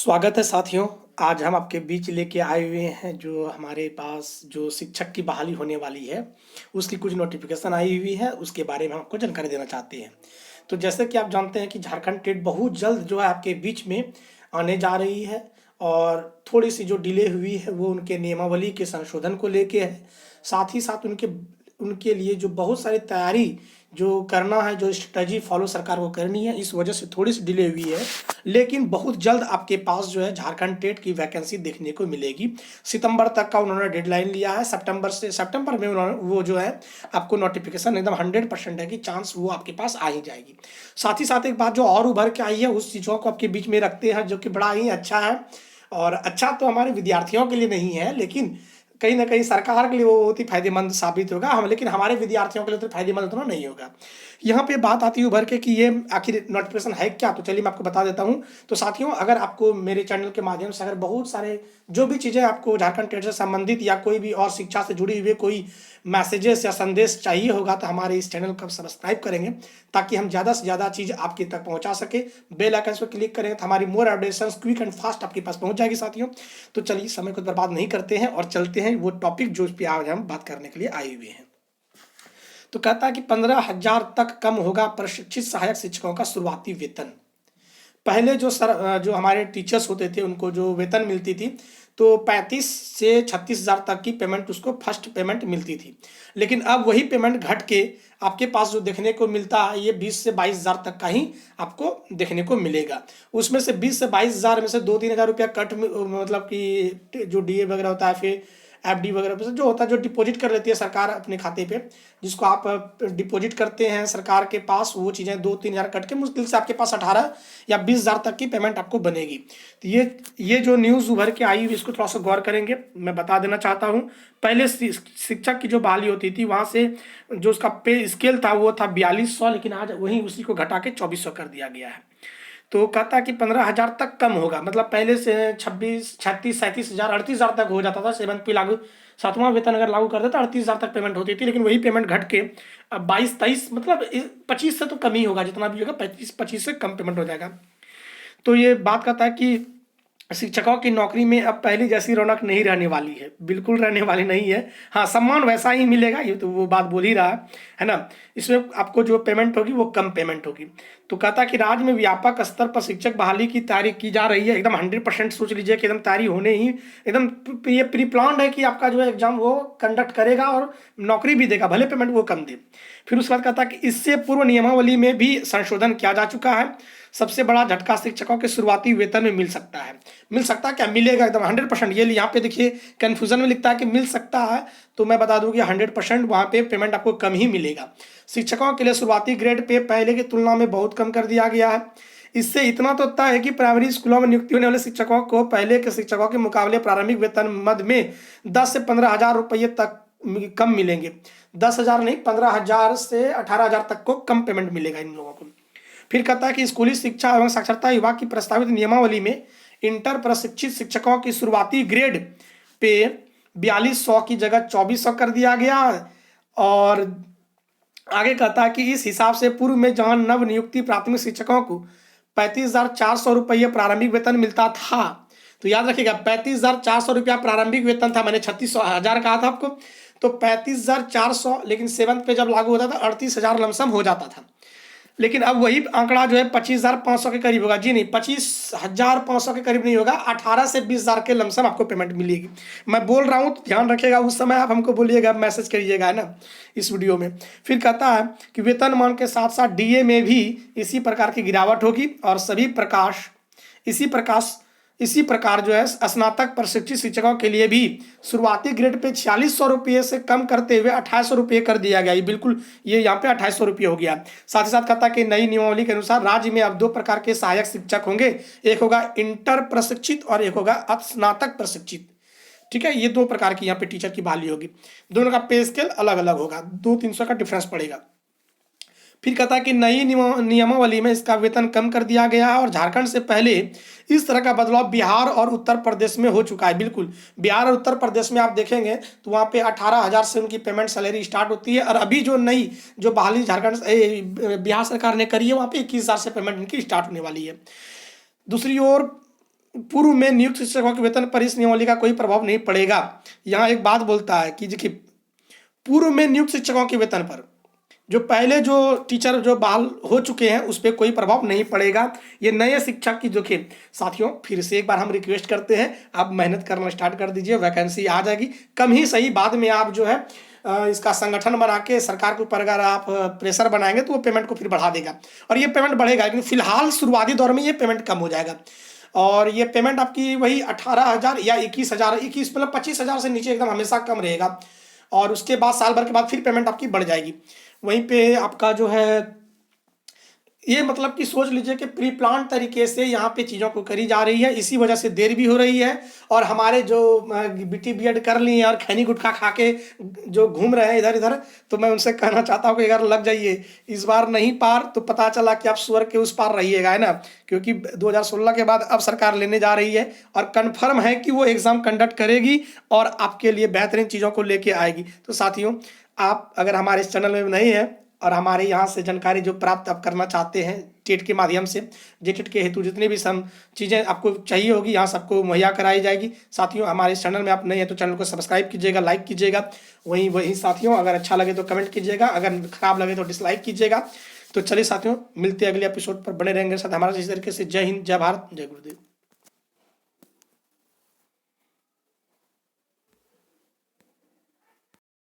स्वागत है साथियों। आज हम आपके बीच लेके आए हुए हैं जो हमारे पास जो शिक्षक की बहाली होने वाली है, उसकी कुछ नोटिफिकेशन आई हुई है, उसके बारे में हम आपको जानकारी देना चाहते हैं। तो जैसे कि आप जानते हैं कि झारखंड टेट बहुत जल्द जो है आपके बीच में आने जा रही है, और थोड़ी सी जो डिले हुई है वो उनके नियमावली के संशोधन को लेके है। साथ ही साथ उनके उनके लिए जो बहुत सारी तैयारी जो करना है, जो स्ट्रेटजी फॉलो सरकार को करनी है, इस वजह से थोड़ी सी डिले हुई है। लेकिन बहुत जल्द आपके पास जो है झारखंड टेट की वैकेंसी देखने को मिलेगी। सितंबर तक का उन्होंने डेडलाइन लिया है। सितंबर में उन्होंने वो जो है आपको नोटिफिकेशन एकदम 100% है कि चांस वो आपके पास आ ही जाएगी। साथ ही साथ एक बात जो और उभर के आई है, उस चीज़ों को आपके बीच में रखते हैं, जो कि बड़ा ही अच्छा है। और अच्छा तो हमारे विद्यार्थियों के लिए नहीं है, लेकिन कहीं ना कहीं सरकार के लिए वो बहुत ही फायदेमंद साबित होगा हम, लेकिन हमारे विद्यार्थियों के लिए तो फायदेमंद उतना नहीं होगा। यहाँ पे बात आती है उभर के कि ये आखिर नोटिफिकेशन है क्या, तो चलिए मैं आपको बता देता हूँ। तो साथियों, अगर आपको मेरे चैनल के माध्यम से अगर बहुत सारे जो भी चीज़ें आपको झारखंड टेट से संबंधित या कोई भी और शिक्षा से जुड़ी हुई कोई मैसेजेस या संदेश चाहिए होगा, तो हमारे इस चैनल को सब्सक्राइब करेंगे ताकि हम ज़्यादा से ज़्यादा चीज़ आपके तक पहुँचा सके। बेल आइकन पर क्लिक करेंगे तो हमारी मोर अपडेशन क्विक एंड फास्ट आपके पास पहुँच जाएगी साथियों। तो चलिए समय को बर्बाद नहीं करते हैं और चलते हैं वो टॉपिक जो इस पे आज हम बात करने के लिए आए हुए हैं। तो कहता है कि 15,000 तक कम होगा प्रशिक्षित सहायक शिक्षकों का शुरुआती वेतन। पहले जो हमारे टीचर्स होते थे उनको जो वेतन मिलती थी, तो 35 से 36 हज़ार तक की पेमेंट उसको फर्स्ट पेमेंट मिलती थी। लेकिन अब वही पेमेंट घट के आपके पास जो देखने को मिलता है, ये 20 से 22 हज़ार तक का ही आपको देखने को मिलेगा। उसमें से 20 से 22 हज़ार में से 2-3 हज़ार रुपया कट मतलब कि जो डीए वगैरह होता है, फिर एफडी वगैरह पे से जो होता है, जो डिपॉजिट कर लेती है सरकार अपने खाते पे, जिसको आप डिपॉजिट करते हैं सरकार के पास, वो चीज़ें 2-3 हज़ार कट के मुश्किल से आपके पास 18 या 20 हज़ार तक की पेमेंट आपको बनेगी। तो ये जो न्यूज़ उभर के आई हुई, इसको थोड़ा सा गौर करेंगे। मैं बता देना चाहता हूँ, पहले शिक्षक की जो बहाली होती थी, वहाँ से जो उसका पे स्केल था वो था 4200, लेकिन आज वहीं उसी को घटा के 2400 कर दिया गया है। तो कहता है कि 15,000 तक कम होगा, मतलब पहले से 26, 36, 37 हज़ार, 38 हज़ार तक हो जाता था। 7th पे लागू, 7वां वेतन अगर लागू कर देता 38 हज़ार तक पेमेंट होती थी, लेकिन वही पेमेंट घट के अब 22-23, मतलब 25 से तो कम ही होगा, जितना भी होगा 25 से कम पेमेंट हो जाएगा। तो ये बात कहता है कि शिक्षकों की नौकरी में अब पहले जैसी रौनक नहीं रहने वाली है, बिल्कुल रहने वाली नहीं है। हाँ, सम्मान वैसा ही मिलेगा, ये तो वो बात बोल ही रहा है ना। इसमें आपको जो पेमेंट होगी वो कम पेमेंट होगी। तो कहता कि राज्य में व्यापक स्तर पर शिक्षक बहाली की तैयारी की जा रही है। एकदम 100% सोच लीजिए कि एकदम तैयारी होने ही एकदम ये प्री प्लान्ड है कि आपका जो है एग्जाम वो कंडक्ट करेगा और नौकरी भी देगा, भले पेमेंट वो कम दे। फिर उसके बाद कहता कि इससे पूर्व नियमावली में भी संशोधन किया जा चुका है। सबसे बड़ा झटका शिक्षकों के शुरुआती वेतन में मिल सकता है। मिल सकता है क्या, मिलेगा एकदम 100%। ये यहाँ पे देखिए कन्फ्यूजन में लिखता है कि मिल सकता है, तो मैं बता दूं कि 100% वहाँ पे पेमेंट आपको कम ही मिलेगा। शिक्षकों के लिए शुरुआती ग्रेड पे पहले की तुलना में बहुत कम कर दिया गया है। इससे इतना तो तय है कि प्राइमरी स्कूलों में नियुक्ति होने वाले शिक्षकों को पहले के शिक्षकों के मुकाबले प्रारंभिक वेतन मद में 10 से 15 हज़ार रुपये तक कम मिलेंगे। 10 हज़ार नहीं, 15 हज़ार से 18 हज़ार तक को कम पेमेंट मिलेगा इन लोगों को। फिर कहता है कि स्कूली शिक्षा एवं साक्षरता विभाग की प्रस्तावित नियमावली में इंटर प्रशिक्षित शिक्षकों की शुरुआती ग्रेड पे 4200 की जगह 2400 कर दिया गया। और आगे कहता है कि इस हिसाब से पूर्व में जहां नव नियुक्ति प्राथमिक शिक्षकों को 35,400 रुपये प्रारंभिक वेतन मिलता था, तो याद रखिएगा 35,400 रुपया प्रारंभिक वेतन था, मैंने 36,000 कहा था आपको, तो 35,400, लेकिन 7th पे जब लागू होता था 38,000 लमसम हो जाता था। लेकिन अब वही आंकड़ा जो है 25,500 के करीब होगा। जी नहीं, 25,500 के करीब नहीं होगा, 18 से 20,000 के लमसम आपको पेमेंट मिलेगी। मैं बोल रहा हूँ तो ध्यान रखिएगा, उस समय आप हमको बोलिएगा, मैसेज करिएगा, है ना, इस वीडियो में। फिर कहता है कि वेतनमान के साथ साथ डीए में भी इसी प्रकार की गिरावट होगी, और इसी प्रकार जो है स्नातक प्रशिक्षित शिक्षकों के लिए भी शुरुआती ग्रेड पे 4600 रुपये से कम करते हुए 2800 रुपये कर दिया गया। ये बिल्कुल, ये यहाँ पे 2800 रुपये हो गया। साथ ही साथ कहता है कि नई नियमावली के अनुसार राज्य में अब 2 प्रकार के सहायक शिक्षक होंगे, एक होगा इंटर प्रशिक्षित और एक होगा स्नातक प्रशिक्षित। ठीक है, ये 2 प्रकार की यहाँ पे टीचर की बहाली होगी। दोनों का पे स्केल अलग अलग होगा, 200-300 का डिफरेंस पड़ेगा। फिर कहता है कि नई नियमावली में इसका वेतन कम कर दिया गया है, और झारखंड से पहले इस तरह का बदलाव बिहार और उत्तर प्रदेश में हो चुका है। बिल्कुल, बिहार और उत्तर प्रदेश में आप देखेंगे तो वहाँ पे 18,000 से उनकी पेमेंट सैलरी स्टार्ट होती है, और अभी जो नई जो बहाली बिहार सरकार ने करी है, वहाँ पे 21,000 से पेमेंट इनकी स्टार्ट होने वाली है। दूसरी ओर पूर्व में नियुक्त शिक्षकों के वेतन पर इस नियमावली का कोई प्रभाव नहीं पड़ेगा। यहाँ एक बात बोलता है कि देखिए, पूर्व में नियुक्त शिक्षकों के वेतन पर, जो पहले जो टीचर जो बहाल हो चुके हैं उस पर कोई प्रभाव नहीं पड़ेगा। ये नए शिक्षक की जो कि साथियों, फिर से एक बार हम रिक्वेस्ट करते हैं, आप मेहनत करना स्टार्ट कर दीजिए, वैकेंसी आ जाएगी। कम ही सही, बाद में आप जो है इसका संगठन बना के सरकार के ऊपर अगर आप प्रेशर बनाएंगे तो वो पेमेंट को फिर बढ़ा देगा, और ये पेमेंट बढ़ेगा, लेकिन फिलहाल शुरुआती दौर में ये पेमेंट कम हो जाएगा। और ये पेमेंट आपकी वही 18,000 या 21,000, 21 मतलब 25,000 से नीचे एकदम हमेशा कम रहेगा। और उसके बाद साल भर के बाद फिर पेमेंट आपकी बढ़ जाएगी। वहीं पे आपका जो है ये मतलब कि सोच लीजिए कि प्री प्लान तरीके से यहाँ पे चीज़ों को करी जा रही है, इसी वजह से देर भी हो रही है। और हमारे जो बीटी बीएड कर ली हैं और खैनी गुटखा खा के जो घूम रहे हैं इधर इधर, तो मैं उनसे कहना चाहता हूँ कि अगर लग जाइए, इस बार नहीं पार तो पता चला कि आप स्वर्ग के उस पार रहिएगा, है ना। क्योंकि 2016 के बाद अब सरकार लेने जा रही है और कन्फर्म है कि वो एग्ज़ाम कंडक्ट करेगी और आपके लिए बेहतरीन चीज़ों को लेके आएगी। तो साथियों, आप अगर हमारे इस चैनल में नहीं है और हमारे यहाँ से जानकारी जो प्राप्त आप करना चाहते हैं टेट के माध्यम से, जेटेट के हेतु जितने भी सम चीज़ें आपको चाहिए होगी यहाँ सबको मुहैया कराई जाएगी। साथियों, हमारे इस चैनल में आप नए हैं तो चैनल को सब्सक्राइब कीजिएगा, लाइक कीजिएगा। वही साथियों, अगर अच्छा लगे तो कमेंट कीजिएगा, अगर खराब लगे तो डिसलाइक कीजिएगा। तो चलिए साथियों, मिलते हैं अगले एपिसोड पर, बने रहेंगे साथ हमारे इस तरीके से। जय हिंद, जय भारत, जय गुरुदेव।